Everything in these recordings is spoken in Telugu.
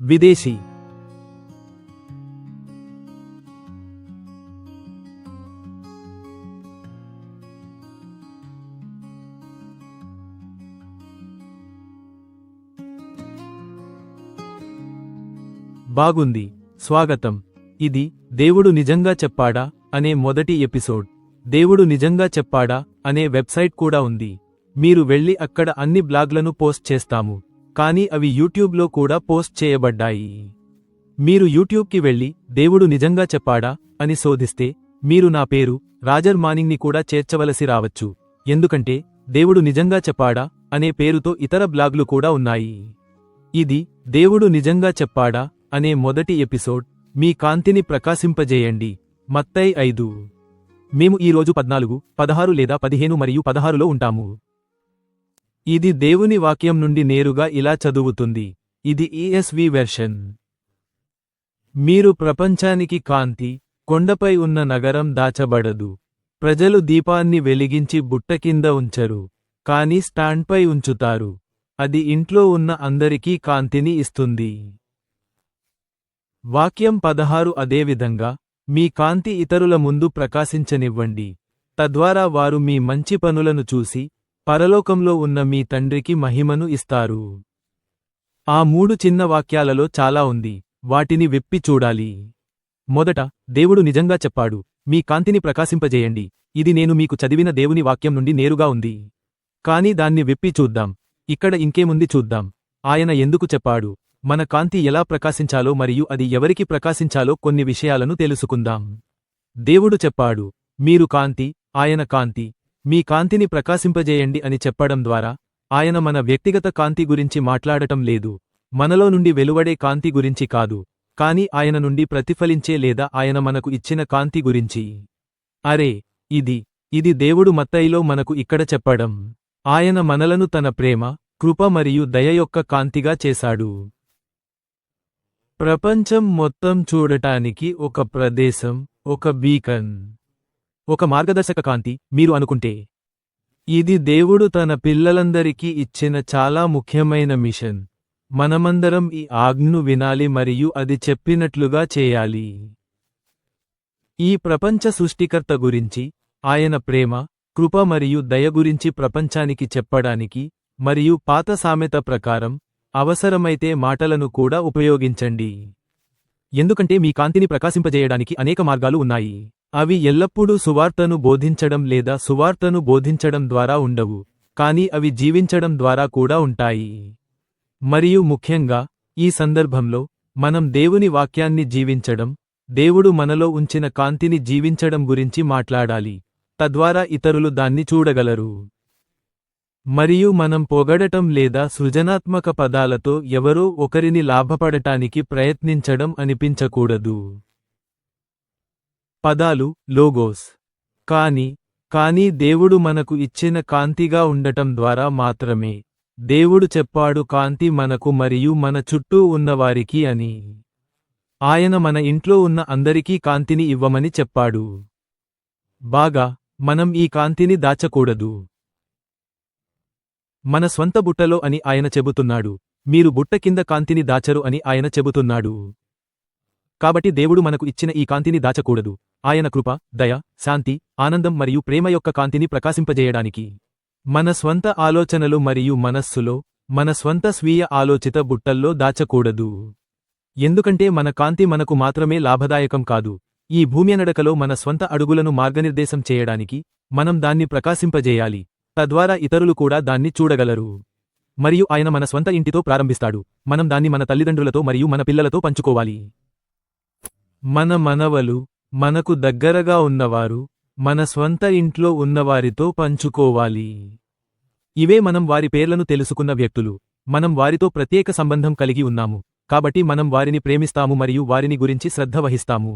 విదేశీ. బాగుంది. స్వాగతం. ఇది దేవుడు నిజంగా చెప్పాడా అనే మొదటి ఎపిసోడ్. దేవుడు నిజంగా చెప్పాడా అనే వెబ్సైట్ కూడా ఉంది. మీరు వెళ్ళి అక్కడ అన్ని బ్లాగ్లను పోస్ట్ చేస్తాము, కానీ అవి యూట్యూబ్లో కూడా పోస్ట్ చేయబడ్డాయి. మీరు యూట్యూబ్కి వెళ్ళి దేవుడు నిజంగా చెప్పాడా అని శోధిస్తే మీరు నా పేరు రాజర్ మానింగ్ని కూడా చేర్చవలసి రావచ్చు, ఎందుకంటే దేవుడు నిజంగా చెప్పాడా అనే పేరుతో ఇతర బ్లాగ్లు కూడా ఉన్నాయి. ఇది దేవుడు నిజంగా చెప్పాడా అనే మొదటి ఎపిసోడ్. మీ కాంతిని ప్రకాశింపజేయండి. మత్తయి 5. మేము ఈరోజు 14, 16 లేదా 15 మరియు 16లో ఉంటాము. ఇది దేవుని వాక్యం నుండి నేరుగా ఇలా చదువుతుంది. ఇది ESV వెర్షన్. మీరు ప్రపంచానికి కాంతి. కొండపై ఉన్న నగరం దాచబడదు. ప్రజలు దీపాన్ని వెలిగించి బుట్ట కింద ఉంచరు, కానీ స్టాండ్పై ఉంచుతారు. అది ఇంట్లో ఉన్న అందరికీ కాంతిని ఇస్తుంది. వాక్యం 16. అదేవిధంగా మీ కాంతి ఇతరుల ముందు ప్రకాశించనివ్వండి, తద్వారా వారు మీ మంచి పనులను చూసి పరలోకంలో ఉన్న మీ తండ్రికి మహిమను ఇస్తారు. ఆ 3 చిన్న వాక్యాలలో చాలా ఉంది, వాటిని విప్పి చూడాలి. మొదట, దేవుడు నిజంగా చెప్పాడు. మీ కాంతిని ప్రకాశింపజేయండి. ఇది నేను మీకు చదివిన దేవుని వాక్యం నుండి నేరుగా ఉంది. కాని దాన్ని విప్పి చూద్దాం. ఇక్కడ ఇంకేముంది చూద్దాం. ఆయన ఎందుకు చెప్పాడు, మన కాంతి ఎలా ప్రకాశించాలో మరియు అది ఎవరికి ప్రకాశించాలో కొన్ని విషయాలను తెలుసుకుందాం. దేవుడు చెప్పాడు, మీరు కాంతి, ఆయన కాంతి. మీ కాంతిని ప్రకాశింపజేయండి అని చెప్పడం ద్వారా ఆయన మన వ్యక్తిగత కాంతి గురించి మాట్లాడటం లేదు, మనలో నుండి వెలువడే కాంతి గురించి కాదు, కాని ఆయన నుండి ప్రతిఫలించే లేదా ఆయన మనకు ఇచ్చిన కాంతి గురించి. అరే, ఇది దేవుడు మత్తయిలో మనకు ఇక్కడ చెప్పడం. ఆయన మనలను తన ప్రేమ, కృప మరియు దయ యొక్క కాంతిగా చేశాడు. ప్రపంచం మొత్తం చూడటానికి ఒక ప్రదేశం, ఒక బీకన్, ఒక మార్గదర్శక కాంతి మీరు అనుకుంటే. ఇది దేవుడు తన పిల్లలందరికీ ఇచ్చిన చాలా ముఖ్యమైన మిషన్. మనమందరం ఈ ఆజ్ఞను వినాలి మరియు అది చెప్పినట్లుగా చేయాలి. ఈ ప్రపంచ సృష్టికర్త గురించి, ఆయన ప్రేమ, కృప మరియు దయ గురించి ప్రపంచానికి చెప్పడానికి, మరియు పాత సామెత ప్రకారం అవసరమైతే మాటలను కూడా ఉపయోగించండి. ఎందుకంటే మీ కాంతిని ప్రకాశింపజేయడానికి అనేక మార్గాలు ఉన్నాయి. అవి ఎల్లప్పుడూ సువార్తను బోధించడం లేదా సువార్తను బోధించడం ద్వారా ఉండవు, కానీ అవి జీవించడం ద్వారా కూడా ఉంటాయి. మరియు ముఖ్యంగా ఈ సందర్భంలో మనం దేవుని వాక్యాన్ని జీవించడం, దేవుడు మనలో ఉంచిన కాంతిని జీవించడం గురించి మాట్లాడాలి, తద్వారా ఇతరులు దాన్ని చూడగలరు. మరియు మనం పొగడటం లేదా సృజనాత్మక పదాలతో ఎవరో ఒకరిని లాభపడటానికి ప్రయత్నించడం అనిపించకూడదు. పదాలు, లోగోస్. కానీ దేవుడు మనకు ఇచ్చిన కాంతిగా ఉండటం ద్వారా మాత్రమే. దేవుడు చెప్పాడు కాంతి మనకు మరియు మన చుట్టూ ఉన్నవారికి అని. ఆయన మన ఇంట్లో ఉన్న అందరికీ కాంతిని ఇవ్వమని చెప్పాడు. బాగా, మనం ఈ కాంతిని దాచకూడదు మన స్వంత బుట్టలో అని ఆయన చెబుతున్నాడు. మీరు బుట్ట కింద కాంతిని దాచరు అని ఆయన చెబుతున్నాడు. కాబట్టి దేవుడు మనకు ఇచ్చిన ఈ కాంతిని దాచకూడదు, ఆయన కృప, దయ, శాంతి, ఆనందం మరియు ప్రేమ యొక్క కాంతిని ప్రకాశింపజేయడానికి. మన స్వంత ఆలోచనలు మరియు మనస్సులో, మన స్వంత స్వీయ ఆలోచిత బుట్టల్లో దాచకూడదు. ఎందుకంటే మన కాంతి మనకు మాత్రమే లాభదాయకం కాదు. ఈ భూమ్యనడకలో మన స్వంత అడుగులను మార్గనిర్దేశం చేయడానికి మనం దాన్ని ప్రకాశింపజేయాలి, తద్వారా ఇతరులు కూడా దాన్ని చూడగలరు. మరియు ఆయన మన స్వంత ఇంటితో ప్రారంభిస్తాడు. మనం దాన్ని మన తల్లిదండ్రులతో మరియు మన పిల్లలతో పంచుకోవాలి. మన మనవలు, మనకు దగ్గరగా ఉన్నవారు, మన స్వంత ఇంట్లో ఉన్నవారితో పంచుకోవాలి. ఇవే మనం వారి పేర్లను తెలుసుకున్న వ్యక్తులు. మనం వారితో ప్రత్యేక సంబంధం కలిగి ఉన్నాము, కాబట్టి మనం వారిని ప్రేమిస్తాము మరియు వారిని గురించి శ్రద్ధ వహిస్తాము.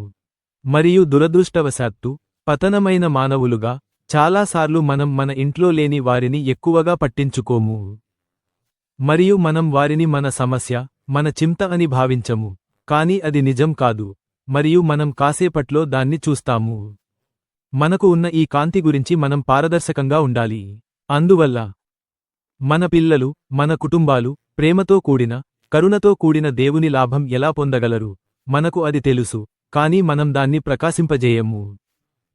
మరియు దురదృష్టవశాత్తు, పతనమైన మానవులుగా చాలాసార్లు మనం మన ఇంట్లో లేని వారిని ఎక్కువగా పట్టించుకోము. మరియు మనం వారిని మన సమస్య, మన చింత అని భావించము, కాని అది నిజం కాదు, మరియు మనం కాసేపట్లో దాన్ని చూస్తాము. మనకు ఉన్న ఈ కాంతి గురించి మనం పారదర్శకంగా ఉండాలి. అందువల్ల మన పిల్లలు, మన కుటుంబాలు, ప్రేమతో కూడిన, కరుణతో కూడిన దేవుని లాభం ఎలా పొందగలరు? మనకు అది తెలుసు, కానీ మనం దాన్ని ప్రకాశింపజేయము.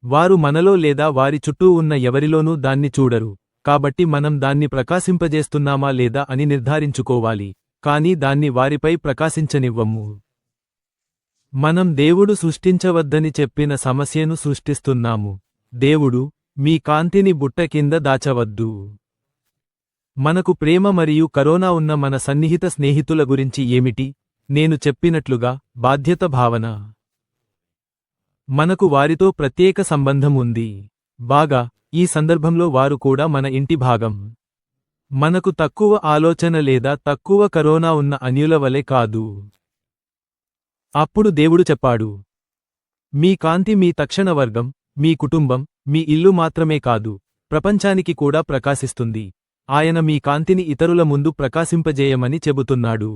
వారు మనలో లేదా వారి చుట్టూ ఉన్న ఎవరిలోనూ దాన్ని చూడరు. కాబట్టి మనం దాన్ని ప్రకాశింపజేస్తున్నామా లేదా అని నిర్ధారించుకోవాలి, కానీ దాన్ని వారిపై ప్రకాశించనివ్వము. మనం దేవుడు సృష్టించవద్దని చెప్పిన సమస్యను సృష్టిస్తున్నాము. దేవుడు, మీ కాంతిని బుట్ట కింద దాచవద్దు. మనకు ప్రేమ మరియు కరోనా ఉన్న మన సన్నిహిత స్నేహితుల గురించి ఏమిటి? నేను చెప్పినట్లుగా, బాధ్యత భావన. మనకు వారితో ప్రత్యేక సంబంధం ఉంది. బాగా, ఈ సందర్భంలో వారు కూడా మన ఇంటి భాగం. మనకు తక్కువ ఆలోచన లేదా తక్కువ కరోనా ఉన్న అన్యుల వలె కాదు. అప్పుడు దేవుడు చెప్పాడు, మీ కాంతి మీ తక్షణ వర్గం, మీ కుటుంబం, మీ ఇల్లు మాత్రమే కాదు, ప్రపంచానికి కూడా ప్రకాశిస్తుంది. ఆయన మీ కాంతిని ఇతరుల ముందు ప్రకాశింపజేయమని చెబుతున్నాడు.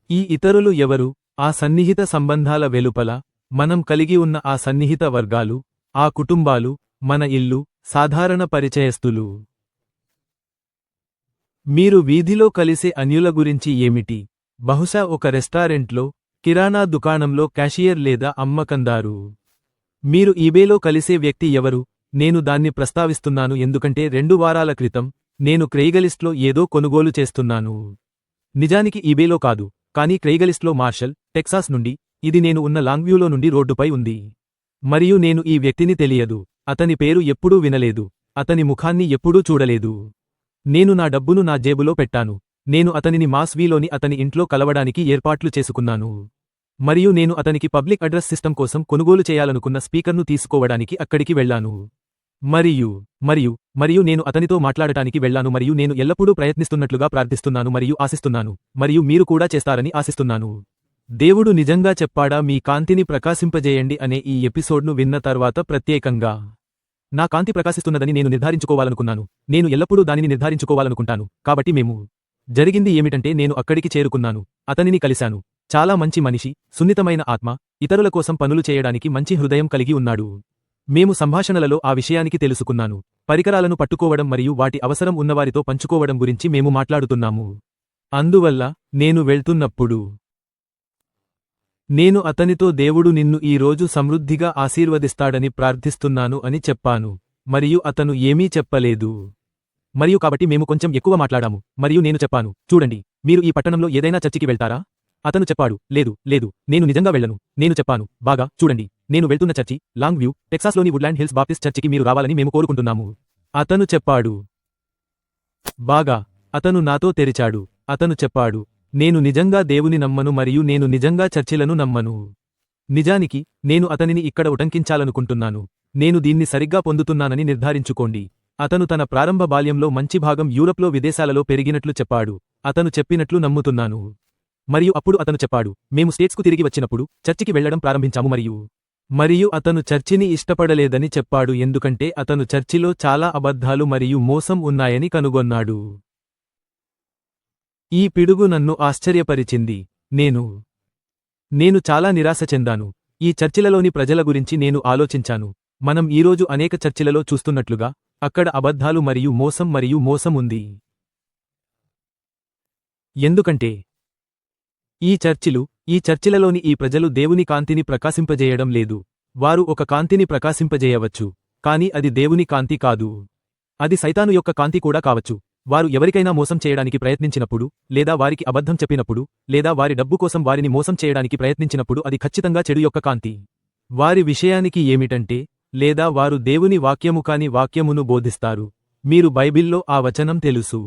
ఈ ఇతరులు ఎవరు? ఆ సన్నిహిత సంబంధాల వెలుపల మనం కలిగి ఉన్న ఆ సన్నిహిత వర్గాలు, ఆ కుటుంబాలు, మన ఇల్లు, సాధారణ పరిచయస్తులు. మీరు వీధిలో కలిసే అన్యుల గురించి ఏమిటి? బహుశా ఒక రెస్టారెంట్లో, కిరాణా దుకాణంలో క్యాషియర్ లేదా అమ్మకందారు. మీరు ఈబేలో కలిసే వ్యక్తి ఎవరు? నేను దాన్ని ప్రస్తావిస్తున్నాను ఎందుకంటే 2 వారాల క్రితం నేను క్రెయిగలిస్ట్లో ఏదో కొనుగోలు చేస్తున్నాను. నిజానికి ఈబేలో కాదు, కానీ క్రెయిగలిస్ట్లో మార్షల్, టెక్సాస్ నుండి. ఇది నేను ఉన్న లాంగ్వ్యూలో నుండి రోడ్డుపై ఉంది. మరియు నేను ఈ వ్యక్తిని తెలియదు. అతని పేరు ఎప్పుడూ వినలేదు. అతని ముఖాన్ని ఎప్పుడూ చూడలేదు. నేను నా డబ్బును నా జేబులో పెట్టాను. నేను అతనిని మాస్వీలోని అతని ఇంట్లో కలవడానికి ఏర్పాట్లు చేసుకున్నాను. మరియు నేను అతనికి పబ్లిక్ అడ్రస్ సిస్టమ్ కోసం కొనుగోలు చేయాలనుకున్న స్పీకర్ను తీసుకోవడానికి అక్కడికి వెళ్లాను. మరియు నేను అతనితో మాట్లాడటానికి వెళ్లాను మరియు నేను ఎల్లప్పుడూ ప్రయత్నిస్తున్నట్లుగా ప్రార్థిస్తున్నాను మరియు ఆశిస్తున్నాను, మరియు మీరు కూడా చేస్తారని ఆశిస్తున్నాను. దేవుడు నిజంగా చెప్పాడా మీ కాంతిని ప్రకాశింపజేయండి అనే ఈ ఎపిసోడ్ను విన్న తర్వాత ప్రత్యేకంగా నా కాంతి ప్రకాశిస్తున్నదని నేను నిర్ధారించుకోవాలనుకున్నాను. నేను ఎల్లప్పుడూ దానిని నిర్ధారించుకోవాలనుకుంటాను. కాబట్టి జరిగింది ఏమిటంటే నేను అక్కడికి చేరుకున్నాను. అతనిని కలిశాను. చాలా మంచి మనిషి, సున్నితమైన ఆత్మ, ఇతరుల కోసం పనులు చేయడానికి మంచి హృదయం కలిగి ఉన్నాడు. మేము సంభాషణలలో ఆ విషయానికి తెలుసుకున్నాను. పరికరాలను పట్టుకోవడం మరియు వాటి అవసరం ఉన్నవారితో పంచుకోవడం గురించి మేము మాట్లాడుతున్నాము. అందువల్ల నేను వెళ్తున్నప్పుడు నేను అతనితో దేవుడు నిన్ను ఈ రోజు సమృద్ధిగా ఆశీర్వదిస్తాడని ప్రార్థిస్తున్నాను అని చెప్పాను. మరియు అతను ఏమీ చెప్పలేదు. మరియు కాబట్టి మేము కొంచెం ఎక్కువ మాట్లాడాము. మరియు నేను చెప్పాను, చూడండి, మీరు ఈ పట్టణంలో ఏదైనా చర్చికి వెళ్తారా? అతను చెప్పాడు, లేదు, నేను నిజంగా వెళ్ళను. నేను చెప్పాను, బాగా, చూడండి, నేను వెళ్తున్న చర్చి, లాంగ్ వ్యూ, టెక్సాస్లోని వుడ్లాండ్ హిల్స్ బాప్టిస్ట్ చర్చికి మీరు రావాలని మేము కోరుకుంటున్నాము. అతను చెప్పాడు, బాగా. అతను నాతో తెరిచాడు. అతను చెప్పాడు, నేను నిజంగా దేవుని నమ్మను మరియు నేను నిజంగా చర్చిలను నమ్మను. నిజానికి, నేను అతనిని ఇక్కడ ఉటంకించాలనుకుంటున్నాను. నేను దీన్ని సరిగ్గా పొందుతున్నానని నిర్ధారించుకోండి. అతను తన ప్రారంభ బాల్యంలో మంచి భాగం యూరప్లో విదేశాలలో పెరిగినట్లు చెప్పాడు. అతను చెప్పినట్లు నమ్ముతున్నాను. మరియు అప్పుడు అతను చెప్పాడు, మేము స్టేట్స్కు తిరిగి వచ్చినప్పుడు చర్చికి వెళ్లడం ప్రారంభించాము మరియు అతను చర్చిని ఇష్టపడలేదని చెప్పాడు ఎందుకంటే అతను చర్చిలో చాలా అబద్ధాలు మరియు మోసం ఉన్నాయని కనుగొన్నాడు. ఈ పిడుగు నన్ను ఆశ్చర్యపరిచింది. నేను చాలా నిరాశ చెందాను. ఈ చర్చిలలోని ప్రజల గురించి నేను ఆలోచించాను. మనం ఈరోజు అనేక చర్చిలలో చూస్తున్నట్లుగా, అక్కడ అబద్ధాలు మరియు మోసం ఉంది. ఎందుకంటే ఈ చర్చిలలోని ఈ ప్రజలు దేవుని కాంతిని ప్రకాశింపజేయడం లేదు. వారు ఒక కాంతిని ప్రకాశింపజేయవచ్చు, కాని అది దేవుని కాంతి కాదు. అది సైతాను యొక్క కాంతి కూడా కావచ్చు. వారు ఎవరికైనా మోసం చేయడానికి ప్రయత్నించినప్పుడు, లేదా వారికి అబద్ధం చెప్పినప్పుడు, లేదా వారి డబ్బు కోసం వారిని మోసం చేయడానికి ప్రయత్నించినప్పుడు అది ఖచ్చితంగా చెడు యొక్క కాంతి. వారి విషయానికి ఏమిటంటే, లేదా వారు దేవుని వాక్యము కాని వాక్యమును బోధిస్తారు. మీరు బైబిల్లో ఆ వచనం తెలుసు.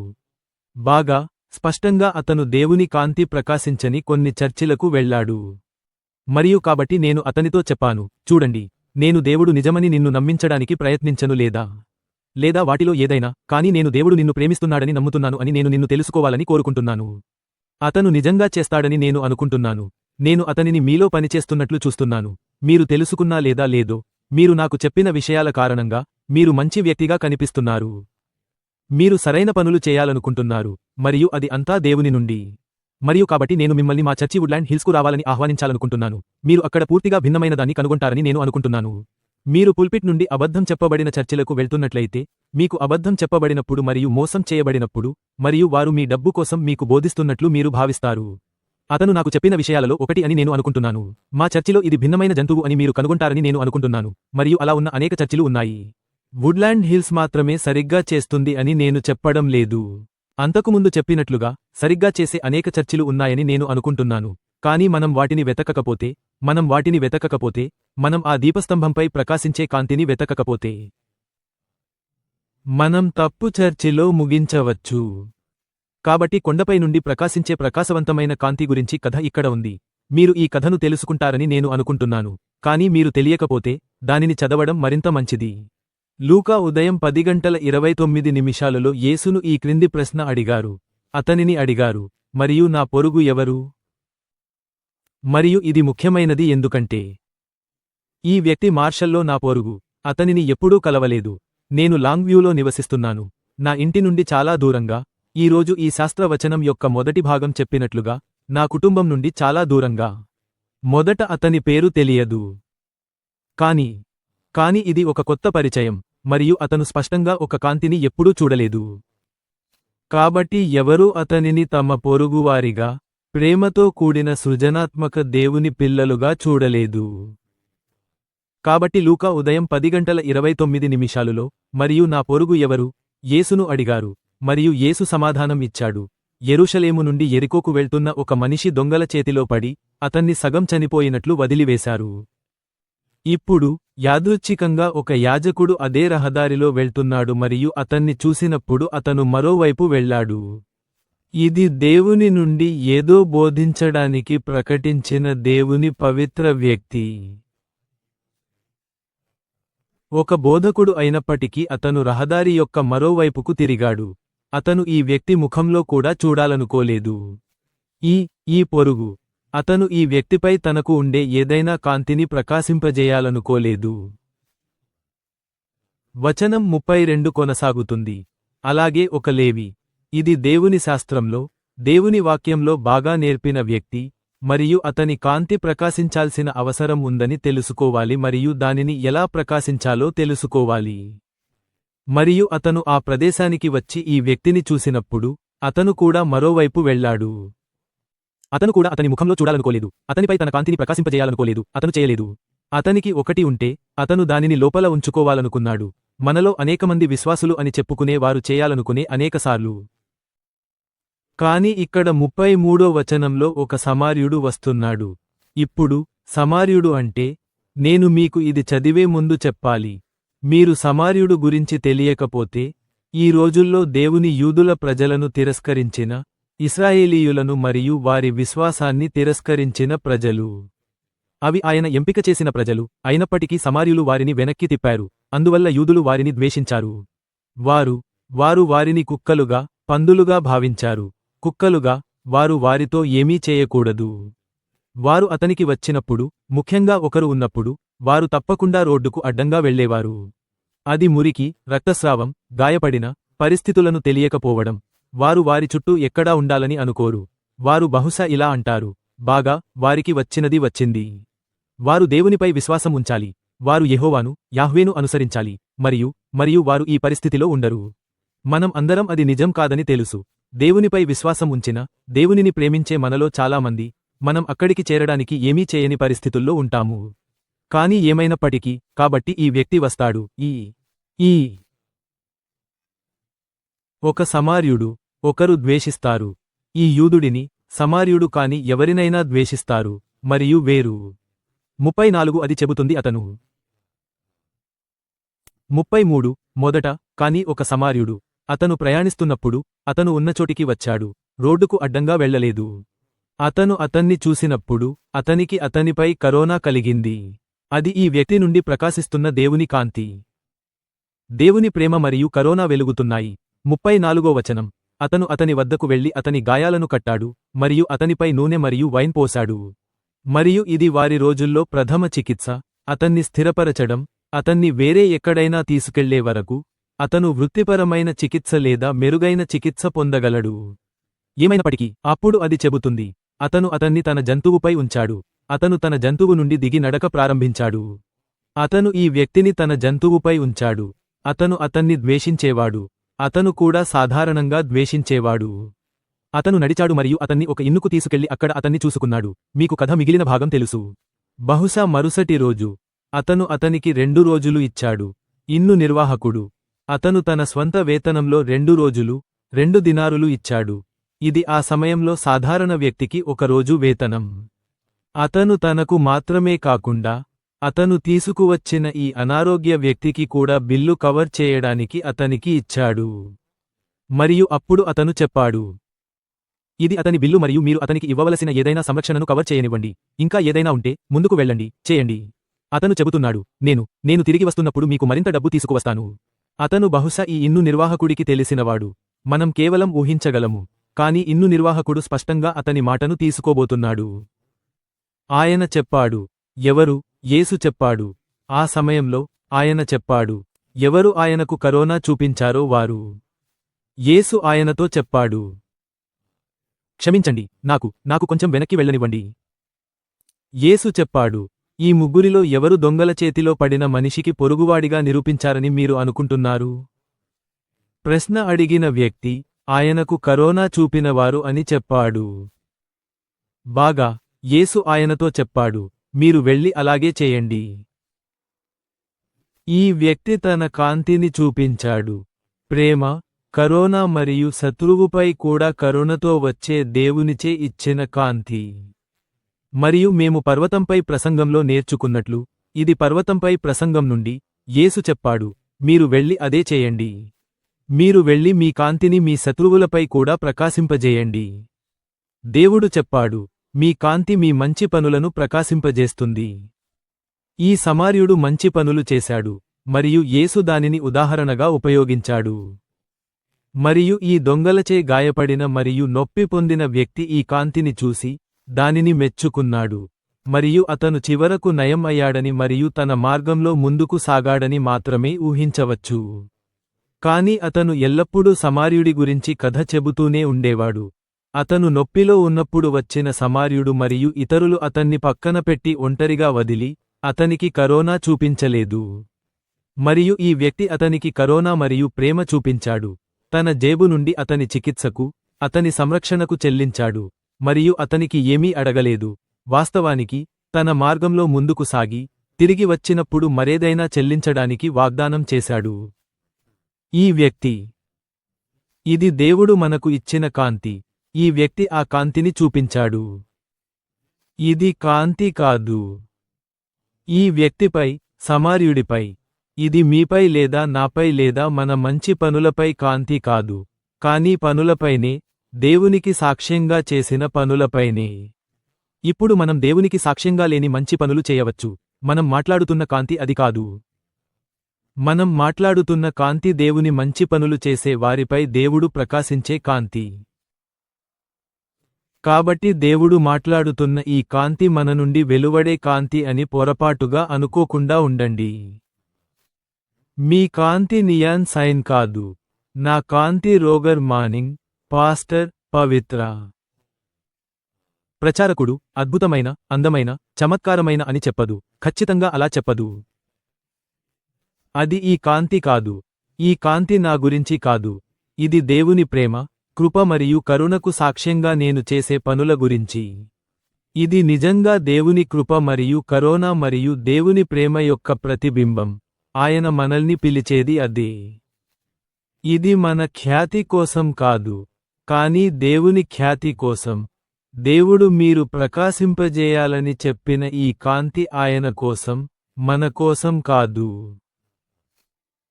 బాగా స్పష్టంగా అతను దేవుని కాంతి ప్రకాశించని కొన్ని చర్చిలకు వెళ్లాడు. మరియు కాబట్టి నేను అతనితో చెప్పాను, చూడండి, నేను దేవుడు నిజమని నిన్ను నమ్మించడానికి ప్రయత్నించను లేదా వాటిలో ఏదైనా, కానీ నేను దేవుడు నిన్ను ప్రేమిస్తున్నాడని నమ్ముతున్నాను అని నేను నిన్ను తెలుసుకోవాలని కోరుకుంటున్నాను. అతను నిజంగా చేస్తాడని నేను అనుకుంటున్నాను. నేను అతనిని మీలో పనిచేస్తున్నట్లు చూస్తున్నాను. మీరు తెలుసుకున్నా లేదా లేదో, మీరు నాకు చెప్పిన విషయాల కారణంగా మీరు మంచి వ్యక్తిగా కనిపిస్తున్నారు. మీరు సరైన పనులు చేయాలనుకుంటున్నారు, మరియు అది అంతా దేవుని నుండి. మరియు కాబట్టి నేను మిమ్మల్ని మా చర్చి వుడ్లాండ్ హిల్స్కు రావాలని ఆహ్వానించాలనుకుంటున్నాను. మీరు అక్కడ పూర్తిగా భిన్నమైనదాన్ని కనుగొంటారని నేను అనుకుంటున్నాను. మీరు పుల్పిట్ నుండి అబద్ధం చెప్పబడిన చర్చిలకు వెళ్తున్నట్లయితే మీకు అబద్ధం చెప్పబడినప్పుడు మరియు మోసం చేయబడినప్పుడు మరియు వారు మీ డబ్బు కోసం మీకు బోధిస్తున్నట్లు మీరు భావిస్తారు. అతను నాకు చెప్పిన విషయాలలో ఒకటి అని నేను అనుకుంటున్నాను. మా చర్చిలో ఇది భిన్నమైన జంతువు అని మీరు కనుగొంటారని నేను అనుకుంటున్నాను, మరియు అలా ఉన్న అనేక చర్చిలు ఉన్నాయి. వుడ్లాండ్ హిల్స్ మాత్రమే సరిగ్గా చేస్తుంది అని నేను చెప్పడం లేదు. అంతకుముందు చెప్పినట్లుగా సరిగ్గా చేసే అనేక చర్చిలు ఉన్నాయని నేను అనుకుంటున్నాను. కానీ మనం వాటిని వెతకకపోతే మనం ఆ దీపస్తంభంపై ప్రకాశించే కాంతిని వెతకకపోతే మనం తప్పు చర్చిలో ముగించవచ్చు. కాబట్టి కొండపై నుండి ప్రకాశించే ప్రకాశవంతమైన కాంతి గురించి కథ ఇక్కడ ఉంది. మీరు ఈ కథను తెలుసుకుంటారని నేను అనుకుంటున్నాను, కానీ మీరు తెలియకపోతే దానిని చదవడం మరింత మంచిది. లూకా ఉదయం 10:29 యేసును ఈ క్రింది ప్రశ్న అడిగారు. అతనిని అడిగారు, మరియు నా పొరుగు ఎవరు? మరియు ఇది ముఖ్యమైనది ఎందుకంటే ఈ వ్యక్తి మార్షల్లో నా పొరుగు. అతనిని ఎప్పుడూ కలవలేదు. నేను లాంగ్వ్యూలో నివసిస్తున్నాను, నా ఇంటి నుండి చాలా దూరంగా. ఈరోజు ఈ శాస్త్రవచనం యొక్క మొదటి భాగం చెప్పినట్లుగా నా కుటుంబం నుండి చాలా దూరంగా. మొదట అతని పేరు తెలియదు, కాని ఇది ఒక కొత్త పరిచయం, మరియు అతను స్పష్టంగా ఒక కాంతిని ఎప్పుడూ చూడలేదు. కాబట్టి ఎవరూ అతనిని తమ పొరుగువారిగా, ప్రేమతో కూడిన సృజనాత్మక దేవుని పిల్లలుగా చూడలేదు. కాబట్టి లూకా ఉదయం 10:29 మరియు నా పొరుగు ఎవరు? యేసును అడిగారు, మరియు యేసు సమాధానం ఇచ్చాడు. యెరూషలేము నుండి యెరికోకు వెళ్తున్న ఒక మనిషి దొంగల చేతిలో పడి అతన్ని సగం చనిపోయినట్లు వదిలివేశారు. ఇప్పుడు యాదృచ్ఛికంగా ఒక యాజకుడు అదే రహదారిలో వెళ్తున్నాడు మరియు అతన్ని చూసినప్పుడు అతను మరోవైపు వెళ్ళాడు. ఇది దేవుని నుండి ఏదో బోధించడానికి ప్రకటించిన దేవుని పవిత్ర వ్యక్తి. ఒక బోధకుడు అయినప్పటికీ అతను రహదారి యొక్క మరోవైపుకు తిరిగాడు. అతను ఈ వ్యక్తి ముఖంలో కూడా చూడాలనుకోలేదు. ఈ పొరుగు. అతను ఈ వ్యక్తిపై తనకు ఉండే ఏదైనా కాంతిని ప్రకాశింపజేయాలనుకోలేదు. వచనం 32 కొనసాగుతుంది. అలాగే ఒక లేవి. ఇది దేవుని శాస్త్రంలో, దేవుని వాక్యంలో బాగా నేర్పిన వ్యక్తి, మరియు అతని కాంతి ప్రకాశించాల్సిన అవసరం ఉందని తెలుసుకోవాలి మరియు దానిని ఎలా ప్రకాశించాలో తెలుసుకోవాలి. మరియు అతను ఆ ప్రదేశానికి వచ్చి ఈ వ్యక్తిని చూసినప్పుడు అతను కూడా మరోవైపు వెళ్ళాడు. అతను కూడా అతని ముఖంలో చూడాలనుకోలేదు. అతనిపై తన కాంతిని ప్రకాశింపజేయాలనుకోలేదు. అతను చేయలేదు. అతనికి ఒకటి ఉంటే అతను దానిని లోపల ఉంచుకోవాలనుకున్నాడు. మనలో అనేకమంది విశ్వాసులు అని చెప్పుకునే వారు చేయాలనుకునే అనేకసార్లు. కాని ఇక్కడ 33వ వచనంలో ఒక సమార్యుడు వస్తున్నాడు. ఇప్పుడు సమార్యుడు అంటే, నేను మీకు ఇది చదివే ముందు చెప్పాలి. మీరు సమార్యుడు గురించి తెలియకపోతే, ఈ రోజుల్లో దేవుని యూదుల ప్రజలను తిరస్కరించిన, ఇశ్రాయేలీయులను మరియు వారి విశ్వాసాన్ని తిరస్కరించిన ప్రజలు. అవి ఆయన ఎంపిక చేసిన ప్రజలు, అయినప్పటికీ సమార్యులు వారిని వెనక్కి తిప్పారు, అందువల్ల యూదులు వారిని ద్వేషించారు. వారు వారిని కుక్కలుగా, పందులుగా భావించారు. కుక్కలుగా, వారు వారితో ఏమీ చేయకూడదు. వారు అతనికి వచ్చినప్పుడు, ముఖ్యంగా ఒకరు ఉన్నప్పుడు, వారు తప్పకుండా రోడ్డుకు అడ్డంగా వెళ్లేవారు. అది మురికి, రక్తస్రావం, గాయపడిన పరిస్థితులను తెలియకపోవడం. వారు వారి చుట్టూ ఎక్కడా ఉండాలని అనుకోరు. వారు బహుశా ఇలా అంటారు, బాగా, వారికి వచ్చినది వచ్చింది. వారు దేవునిపై విశ్వాసం ఉంచాలి. వారు యెహోవాను, యాహ్వేను అనుసరించాలి, మరియు వారు ఈ పరిస్థితిలో ఉండరు. మనం అందరం అది నిజం కాదని తెలుసు. దేవునిపై విశ్వాసం ఉంచిన, దేవునిని ప్రేమించే మనలో చాలామంది, మనం అక్కడికి చేరడానికి ఏమీ చేయని పరిస్థితుల్లో ఉంటాము. కాని ఏమైనప్పటికీ, కాబట్టి ఈ వ్యక్తి వస్తాడు. ఈ ఒక సమార్యుడు. ఒకరు ద్వేషిస్తారు. ఈ యూదుడిని, సమార్యుడు కాని ఎవరినైనా ద్వేషిస్తారు, మరియు వేరు. 34 అది చెబుతుంది అతను. 33 మొదట, కాని ఒక సమార్యుడు. అతను ప్రయాణిస్తున్నప్పుడు, అతను ఉన్నచోటికి వచ్చాడు. రోడ్డుకు అడ్డంగా వెళ్లలేదు. అతను అతన్ని చూసినప్పుడు, అతనికి అతనిపై కరోనా కలిగింది. అది ఈ వ్యక్తి నుండి ప్రకాశిస్తున్న దేవుని కాంతి. దేవుని ప్రేమ మరియు కరోనా వెలుగుతున్నాయి. 34వ వచనం. అతను అతని వద్దకు వెళ్లి అతని గాయాలను కట్టాడు, మరియు అతనిపై నూనె మరియు వైన్ పోశాడు. మరియు ఇది వారి రోజుల్లో ప్రథమ చికిత్స, అతన్ని స్థిరపరచడం, అతన్ని వేరే ఎక్కడైనా తీసుకెళ్లే వరకు, అతను వృత్తిపరమైన చికిత్స లేదా మెరుగైన చికిత్స పొందగలడు. ఏమైనప్పటికీ, అప్పుడు అది చెబుతుంది, అతను అతన్ని తన జంతువుపై ఉంచాడు. అతను తన జంతువు నుండి దిగి నడక ప్రారంభించాడు. అతను ఈ వ్యక్తిని తన జంతువుపై ఉంచాడు. అతను అతన్ని ద్వేషించేవాడు. అతను కూడా సాధారణంగా ద్వేషించేవాడు. అతను నడిచాడు మరియు అతన్ని ఒక ఇన్నుకు తీసుకెళ్లి అక్కడ అతన్ని చూసుకున్నాడు. మీకు కథ మిగిలిన భాగం తెలుసు. బహుశా మరుసటి రోజు అతను అతనికి 2 రోజులు ఇచ్చాడు. ఇన్ను నిర్వాహకుడు అతను తన స్వంత వేతనంలో 2 రోజులు 2 దినారులు ఇచ్చాడు. ఇది ఆ సమయంలో సాధారణ వ్యక్తికి ఒక రోజు వేతనం. అతను తనకు మాత్రమే కాకుండా అతను తీసుకువచ్చిన ఈ అనారోగ్య వ్యక్తికి కూడా బిల్లు కవర్ చేయడానికి అతనికి ఇచ్చాడు. మరియు అప్పుడు అతను చెప్పాడు, ఇది అతని బిల్లు మరియు మీరు అతనికి ఇవ్వవలసిన ఏదైనా సంరక్షణను కవర్ చేయనివ్వండి. ఇంకా ఏదైనా ఉంటే ముందుకు వెళ్ళండి, చేయండి. అతను చెబుతున్నాడు, నేను తిరిగి వస్తున్నప్పుడు మీకు మరింత డబ్బు తీసుకువస్తాను. అతను బహుశా ఈ ఇన్ను నిర్వాహకుడికి తెలిసినవాడు. మనం కేవలం ఊహించగలము. కాని ఇన్ను నిర్వాహకుడు స్పష్టంగా అతని మాటను తీసుకోబోతున్నాడు. ఆయన చెప్పాడు, ఎవరు? యేసు చెప్పాడు. ఆ సమయంలో ఆయన చెప్పాడు, ఎవరు ఆయనకు కరోనా చూపించారో వారు. యేసు ఆయనతో చెప్పాడు, క్షమించండి, నాకు కొంచెం వెనక్కి వెళ్ళనివ్వండి. యేసు చెప్పాడు, ఈ ముగ్గురిలో ఎవరు దొంగల చేతిలో పడిన మనిషికి పొరుగువాడిగా నిరూపించారని మీరు అనుకుంటున్నారు? ప్రశ్న అడిగిన వ్యక్తి ఆయనకు కరోనా చూపినవారు అని చెప్పాడు. బాగా, యేసు ఆయనతో చెప్పాడు, మీరు వెళ్ళి అలాగే చేయండి. ఈ వ్యక్తి తన కాంతిని చూపించాడు. ప్రేమ, కరోనా మరియు శత్రువుపై కూడా కరుణతో వచ్చే దేవునిచే ఇచ్చిన కాంతి. మరియు మేము పర్వతంపై ప్రసంగంలో నేర్చుకున్నట్లు, ఇది పర్వతంపై ప్రసంగం నుండి, యేసు చెప్పాడు, మీరు వెళ్ళి అదే చేయండి. మీరు వెళ్ళి మీ కాంతిని మీ శత్రువులపై కూడా ప్రకాశింపజేయండి. దేవుడు చెప్పాడు, మీ కాంతి మీ మంచి పనులను ప్రకాశింపజేస్తుంది. ఈ సమార్యుడు మంచి పనులు చేశాడు, మరియు యేసు దానిని ఉదాహరణగా ఉపయోగించాడు. మరియు ఈ దొంగలచే గాయపడిన మరియు నొప్పి పొందిన వ్యక్తి ఈ కాంతిని చూసి, దానిని మెచ్చుకున్నాడు. మరియు అతను చివరకు నయం అయ్యాడని మరియు తన మార్గంలో ముందుకు సాగాడని మాత్రమే ఊహించవచ్చు. కాని అతను ఎల్లప్పుడూ సమార్యుడి గురించి కథ చెబుతూనే ఉండేవాడు. అతను నొప్పిలో ఉన్నప్పుడు వచ్చిన సమార్యుడు మరియు ఇతరులు అతన్ని పక్కన పెట్టి ఒంటరిగా వదిలి, అతనికి కరోనా చూపించలేదు. మరియు ఈ వ్యక్తి అతనికి కరోనా మరియు ప్రేమ చూపించాడు. తన జేబు నుండి అతని చికిత్సకు, అతని సంరక్షణకు చెల్లించాడు. మరియు అతనికి ఏమీ అడగలేదు. వాస్తవానికి, తన మార్గంలో ముందుకు సాగి, తిరిగి వచ్చినప్పుడు మరేదైనా చెల్లించడానికి వాగ్దానం చేశాడు. ఈ వ్యక్తి, ఇది దేవుడు మనకు ఇచ్చిన కాంతి. ఈ వ్యక్తి ఆ కాంతిని చూపించాడు. ఇది కాంతి కాదు. ఈ వ్యక్తిపై, సమార్యుడిపై, ఇది మీపై లేదా నాపై లేదా మన మంచి పనులపై కాంతి కాదు, కానీ పనులపైనే, దేవునికి సాక్ష్యంగా చేసిన పనులపైనే. ఇప్పుడు మనం దేవునికి సాక్ష్యంగా లేని మంచి పనులు చేయవచ్చు. మనం మాట్లాడుతున్న కాంతి అది కాదు. మనం మాట్లాడుతున్న కాంతి దేవుని మంచి పనులు చేసే వారిపై దేవుడు ప్రకాశించే కాంతి. కాబట్టి దేవుడు మాట్లాడుతున్న ఈ కాంతి మన నుండి వెలువడే కాంతి అని పొరపాటుగా అనుకోకుండా ఉండండి. మీ కాంతి నియాన్ సైన్ కాదు. నా కాంతి రోగర్ మానింగ్, పాస్టర్, పవిత్ర. ప్రచారకుడు అద్భుతమైన, అందమైన, చమత్కారమైన అని చెప్పదు. ఖచ్చితంగా అలా చెప్పదు. అది ఈ కాంతి కాదు. ఈ కాంతి నా గురించి కాదు. ఇది దేవుని ప్రేమ, కృప మరియు కరుణకు సాక్ష్యంగా నేను చేసే పనుల గురించి. ఇది నిజంగా దేవుని కృప మరియు కరోనా మరియు దేవుని ప్రేమ యొక్క ప్రతిబింబం. ఆయన మనల్ని పిలిచేది అదే. ఇది మన ఖ్యాతి కోసం కాదు, కానీ దేవుని ఖ్యాతి కోసం. దేవుడు మీరు ప్రకాశింపజేయాలని చెప్పిన ఈ కాంతి ఆయన కోసం, మన కోసం కాదు.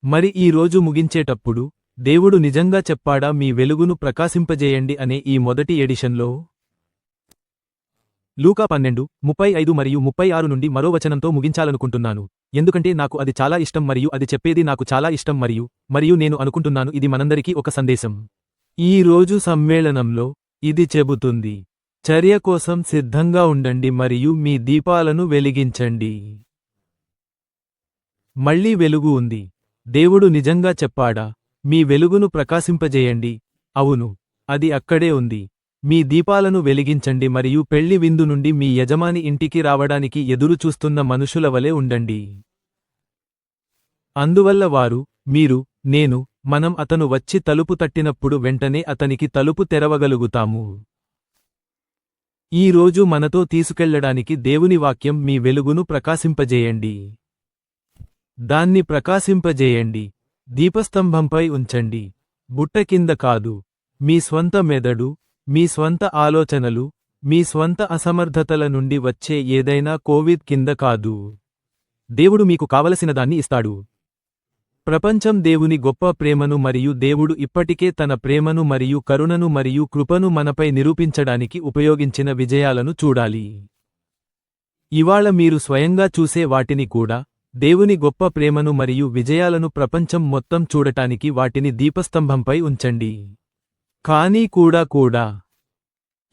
మరి ఈ రోజు ముగించేటప్పుడు, దేవుడు నిజంగా చెప్పాడా మీ వెలుగును ప్రకాశింపజేయండి అనే ఈ మొదటి ఎడిషన్లో? లూకా 12:35 మరియు 36 నుండి మరో వచనంతో ముగించాలనుకుంటున్నాను, ఎందుకంటే నాకు అది చాలా ఇష్టం మరియు అది చెప్పేది నాకు చాలా ఇష్టం మరియు నేను అనుకుంటున్నాను ఇది మనందరికీ ఒక సందేశం. ఈ రోజు సమ్మేళనంలో ఇది చెబుతుంది, చర్య కోసం సిద్ధంగా ఉండండి మరియు మీ దీపాలను వెలిగించండి. మళ్ళీ వెలుగు ఉంది. దేవుడు నిజంగా చెప్పాడా? మీ వెలుగును ప్రకాశింపజేయండి. అవును, అది అక్కడే ఉంది. మీ దీపాలను వెలిగించండి మరియు పెళ్లి విందు నుండి మీ యజమాని ఇంటికి రావడానికి ఎదురుచూస్తున్న మనుషుల వలె ఉండండి. అందువల్ల వారు, మీరు, నేను, మనం అతను వచ్చి తలుపు తట్టినప్పుడు వెంటనే అతనికి తలుపు తెరవగలుగుతాము. ఈ రోజు మనతో తీసుకెళ్లడానికి దేవుని వాక్యం మీ వెలుగును ప్రకాశింపజేయండి. దాన్ని ప్రకాశింపజేయండి. దీపస్తంభంపై ఉంచండి. బుట్ట కింద కాదు. మీ స్వంత మెదడు, మీ స్వంత ఆలోచనలు, మీ స్వంత అసమర్థతల నుండి వచ్చే ఏదైనా కోవిడ్ కింద కాదు. దేవుడు మీకు కావలసిన దాన్ని ఇస్తాడు. ప్రపంచం దేవుని గొప్ప ప్రేమను మరియు దేవుడు ఇప్పటికే తన ప్రేమను మరియు కరుణను మరియు కృపను మనపై నిరూపించడానికి ఉపయోగించిన విజయాలను చూడాలి. ఇవాళ మీరు స్వయంగా చూసే వాటిని కూడా, దేవుని గొప్ప ప్రేమను మరియు విజయాలను ప్రపంచం మొత్తం చూడటానికి వాటిని దీపస్తంభంపై ఉంచండి. కానీ కూడా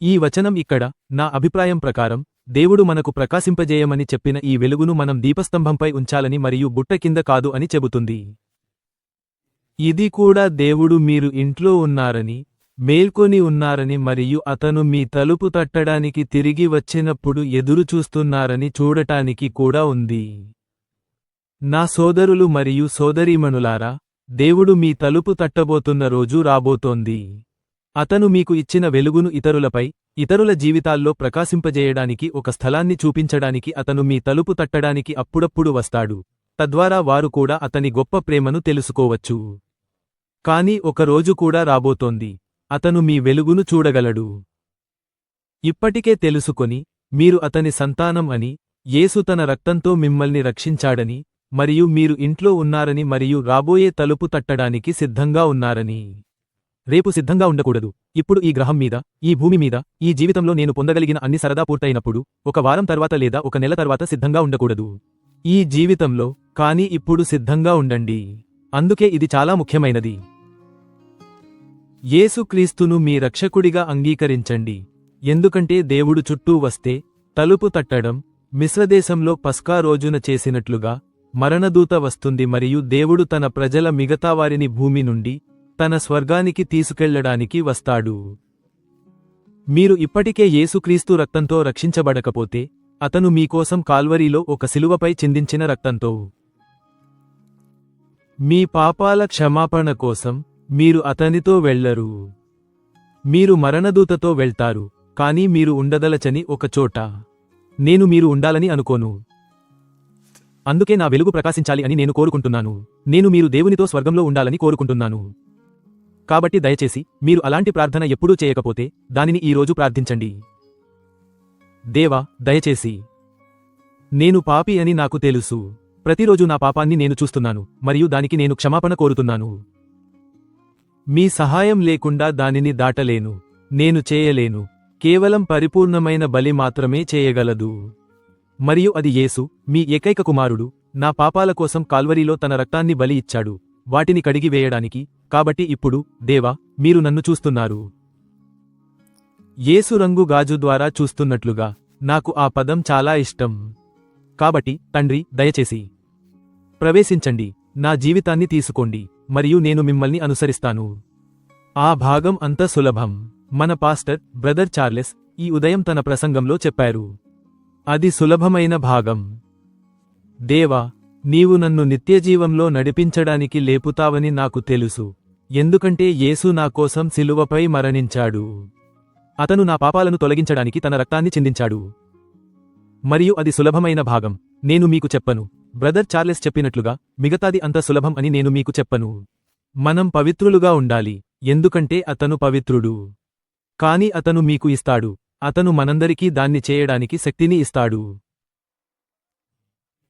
ఈ వచనం ఇక్కడ, నా అభిప్రాయం ప్రకారం, దేవుడు మనకు ప్రకాశింపజేయమని చెప్పిన ఈ వెలుగును మనం దీపస్తంభంపై ఉంచాలని మరియు బుట్ట కింద కాదు అని చెబుతుంది. ఇది కూడా దేవుడు మీరు ఇంట్లో ఉన్నారని, మేల్కొని ఉన్నారని మరియు అతను మీ తలుపు తట్టడానికి తిరిగి వచ్చినప్పుడు ఎదురుచూస్తున్నారని చూడటానికి కూడా ఉంది. నా సోదరులు మరియు సోదరీమణులారా, దేవుడు మీ తలుపు తట్టబోతున్న రోజు రాబోతోంది. అతను మీకు ఇచ్చిన వెలుగును ఇతరులపై, ఇతరుల జీవితాల్లో ప్రకాశింపజేయడానికి ఒక స్థలాన్ని చూపించడానికి అతను మీ తలుపు తట్టడానికి అప్పుడప్పుడు వస్తాడు. తద్వారా వారు కూడా అతని గొప్ప ప్రేమను తెలుసుకోవచ్చు. కానీ ఒక రోజు కూడా రాబోతోంది, అతను మీ వెలుగును చూడగలడు. ఇప్పటికే తెలుసుకొని, మీరు అతని సంతానం అని, యేసు తన రక్తంతో మిమ్మల్ని రక్షించాడని, మరియు మీరు ఇంట్లో ఉన్నారని మరియు రాబోయే తలుపు తట్టడానికి సిద్ధంగా ఉన్నారని. రేపు సిద్ధంగా ఉండకూడదు. ఇప్పుడు ఈ గ్రహం మీద, ఈ భూమి మీద, ఈ జీవితంలో నేను పొందగలిగిన అన్ని సరదా పూర్తయినప్పుడు, ఒక వారం తర్వాత లేదా ఒక నెల తర్వాత సిద్ధంగా ఉండకూడదు. ఈ జీవితంలో, కానీ ఇప్పుడు సిద్ధంగా ఉండండి. అందుకే ఇది చాలా ముఖ్యమైనది. యేసుక్రీస్తును మీ రక్షకుడిగా అంగీకరించండి. ఎందుకంటే దేవుడు చుట్టూ వస్తే, తలుపు తట్టడం, మిస్రదేశంలో పస్కా రోజున చేసినట్లుగా, మరణదూత వస్తుంది మరియు దేవుడు తన ప్రజల మిగతావారిని భూమి నుండి, తన స్వర్గానికి తీసుకెళ్లడానికి వస్తాడు. మీరు ఇప్పటికే యేసుక్రీస్తు రక్తంతో రక్షించబడకపోతే, అతను మీకోసం కాల్వరీలో ఒక శిలువపై చిందించిన రక్తంతో మీ పాపాల క్షమాపణ కోసం మీరు అతనితో వెళ్లరు. మీరు మరణదూతతో వెళ్తారు, కానీ మీరు ఉండదలచని ఒక చోట. నేను మీరు ఉండాలని అనుకోను. అందుకే నా వెలుగు ప్రకాశించాలి అని నేను కోరుకుంటున్నాను. నేను మీరు దేవునితో స్వర్గంలో ఉండాలని కోరుకుంటున్నాను. కాబట్టి దయచేసి, మీరు అలాంటి ప్రార్థన ఎప్పుడూ చేయకపోతే, దానిని ఈ రోజు ప్రార్థించండి. దేవా, దయచేసి. నేను పాపి అని నాకు తెలుసు. ప్రతిరోజు నా పాపాన్ని నేను చూస్తున్నాను, మరియు దానికి నేను క్షమాపణ కోరుతున్నాను. మీ సహాయం లేకుండా దానిని దాటలేను. నేను చేయలేను. కేవలం పరిపూర్ణమైన బలి మాత్రమే చేయగలదు. మరియు అది యేసు, మీ ఏకైక కుమారుడు, నా పాపాల కోసం కాల్వరీలో తన రక్తాన్ని బలి ఇచ్చాడు, వాటిని కడిగి వేయడానికి. కాబట్టి ఇప్పుడు, దేవా, మీరు నన్ను చూస్తున్నారు. యేసు రంగు గాజు ద్వారా చూస్తున్నట్లుగా, నాకు ఆ పదం చాలా ఇష్టం. కాబట్టి, తండ్రి, దయచేసి ప్రవేశించండి, నా జీవితాన్ని తీసుకోండి, మరియు నేను మిమ్మల్ని అనుసరిస్తాను. ఆ భాగం అంత సులభం. మన పాస్టర్, బ్రదర్ చార్లెస్, ఈ ఉదయం తన ప్రసంగంలో చెప్పారు. అది సులభమైన భాగం. దేవా, నీవు నన్ను నిత్యజీవంలో నడిపించడానికి లేపుతావని నాకు తెలుసు, ఎందుకంటే యేసు నా కోసం శిలువపై మరణించాడు. అతను నా పాపాలను తొలగించడానికి తన రక్తాన్ని చిందించాడు. మరియు అది సులభమైన భాగం. నేను మీకు చెప్పను, బ్రదర్ చార్లెస్ చెప్పినట్లుగా, మిగతాది అంత సులభం అని నేను మీకు చెప్పను. మనం పవిత్రులుగా ఉండాలి, ఎందుకంటే అతను పవిత్రుడు. కాని అతను మీకు ఇస్తాడు. అతను మనందరికీ దాన్ని చేయడానికి శక్తిని ఇస్తాడు.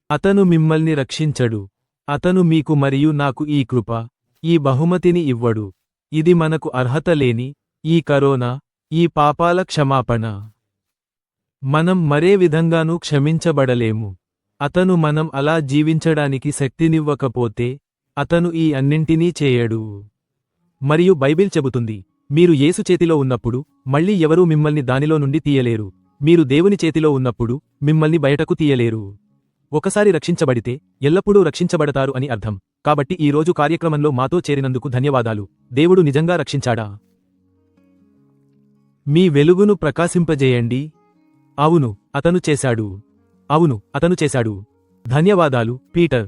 అతను మిమ్మల్ని రక్షించడు. అతను మీకు మరియు నాకు ఈ కృప, ఈ బహుమతిని ఇవ్వడు. ఇది మనకు అర్హత లేని, ఈ కరోనా, ఈ పాపాల క్షమాపణ. మనం మరే విధంగానూ క్షమించబడలేము. అతను మనం అలా జీవించడానికి శక్తినివ్వకపోతే, అతను ఈ అన్నింటినీ చేయడు. మరియు బైబిల్ చెబుతుంది, మీరు యేసు చేతిలో ఉన్నప్పుడు, మళ్ళీ ఎవరూ మిమ్మల్ని దానిలో నుండి తీయలేరు. మీరు దేవుని చేతిలో ఉన్నప్పుడు, మిమ్మల్ని బయటకు తీయలేరు. ఒకసారి రక్షించబడితే, ఎల్లప్పుడూ రక్షించబడతారు అని అర్థం. కాబట్టి ఈ రోజు కార్యక్రమంలో మాతో చేరినందుకు ధన్యవాదాలు. దేవుడు నిజంగా రక్షించాడా? మీ వెలుగును ప్రకాశింపజేయండి. అవును, అతను చేశాడు. అవును, అతను చేశాడు. ధన్యవాదాలు, పీటర్.